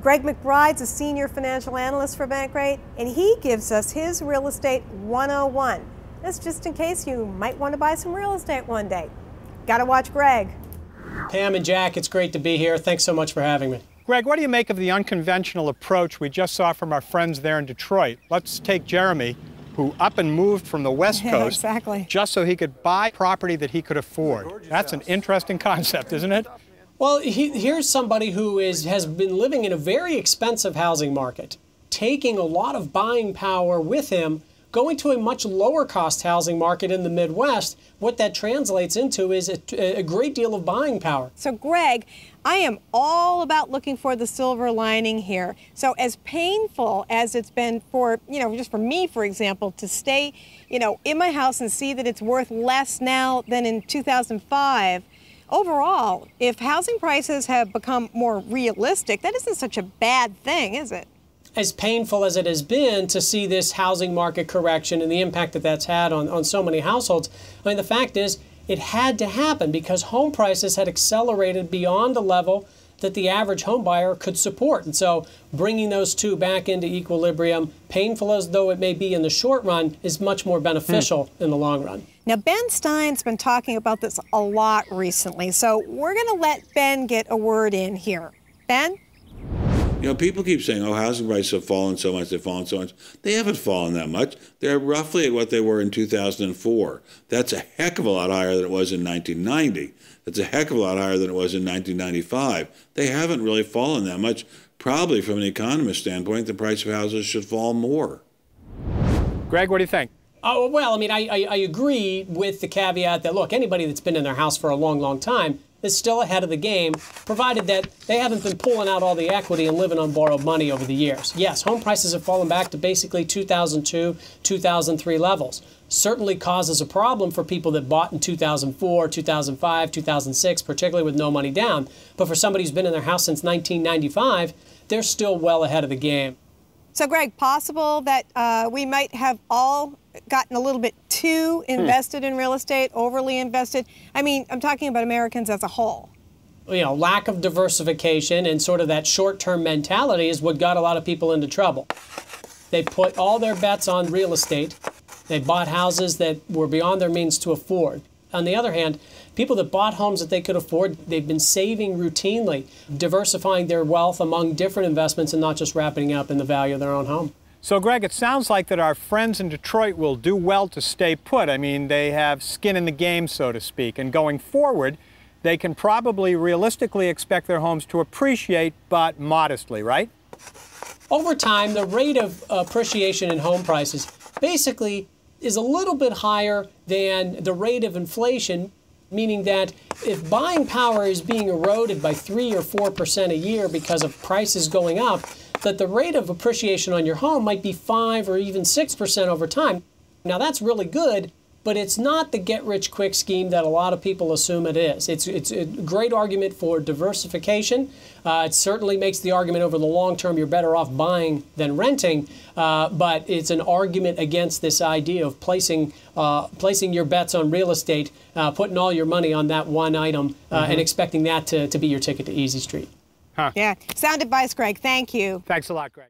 Greg Mcbride's a senior financial analyst for Bankrate, and he gives us his Real Estate 101. That's just in case you might want to buy some real estate one day. Gotta watch Greg. Pam and Jack, it's great to be here. Thanks so much for having me. Greg, what do you make of the unconventional approach we just saw from our friends there in Detroit? Let's take Jeremy, who up and moved from the West Coast exactly. just so he could buy property that he could afford. That's an interesting concept, isn't it? Well, here's somebody who has been living in a very expensive housing market, taking a lot of buying power with him, going to a much lower cost housing market in the Midwest. What that translates into is a great deal of buying power. So Greg, I am all about looking for the silver lining here. So as painful as it's been for, just for me, for example, to stay, in my house and see that it's worth less now than in 2005, overall, if housing prices have become more realistic, that isn't such a bad thing, is it? As painful as it has been to see this housing market correction and the impact that that's had on so many households, I mean, the fact is it had to happen because home prices had accelerated beyond the level that the average home buyer could support. And so bringing those two back into equilibrium, painful as though it may be in the short run, is much more beneficial in the long run. Now, Ben Stein's been talking about this a lot recently, so we're going to let Ben get a word in here. Ben? People keep saying, oh, housing prices have fallen so much, they've fallen so much. They haven't fallen that much. They're roughly at what they were in 2004. That's a heck of a lot higher than it was in 1990. That's a heck of a lot higher than it was in 1995. They haven't really fallen that much. Probably from an economist standpoint, the price of houses should fall more. Greg, what do you think? Oh, well, I mean, I agree with the caveat that, look, anybody that's been in their house for a long, long time is still ahead of the game, provided that they haven't been pulling out all the equity and living on borrowed money over the years. Yes, home prices have fallen back to basically 2002, 2003 levels. Certainly causes a problem for people that bought in 2004, 2005, 2006, particularly with no money down. But for somebody who's been in their house since 1995, they're still well ahead of the game. So, Greg, possible that we might have all gotten a little bit too invested in real estate, overly invested? I mean, I'm talking about Americans as a whole. Lack of diversification and sort of that short-term mentality is what got a lot of people into trouble. They put all their bets on real estate. They bought houses that were beyond their means to afford. On the other hand, people that bought homes that they could afford, they've been saving routinely, diversifying their wealth among different investments and not just wrapping up in the value of their own home. So, Greg, it sounds like that our friends in Detroit will do well to stay put. I mean, they have skin in the game, so to speak. And going forward, they can probably realistically expect their homes to appreciate, but modestly, right? Over time, the rate of appreciation in home prices basically is a little bit higher than the rate of inflation, meaning that if buying power is being eroded by 3 or 4% a year because of prices going up, that the rate of appreciation on your home might be 5 or even 6% over time. Now that's really good, but it's not the get-rich-quick scheme that a lot of people assume it is. It's a great argument for diversification. It certainly makes the argument over the long term you're better off buying than renting, but it's an argument against this idea of placing your bets on real estate, putting all your money on that one item, and expecting that to be your ticket to Easy Street. Huh. Yeah, sound advice, Greg. Thank you. Thanks a lot, Greg.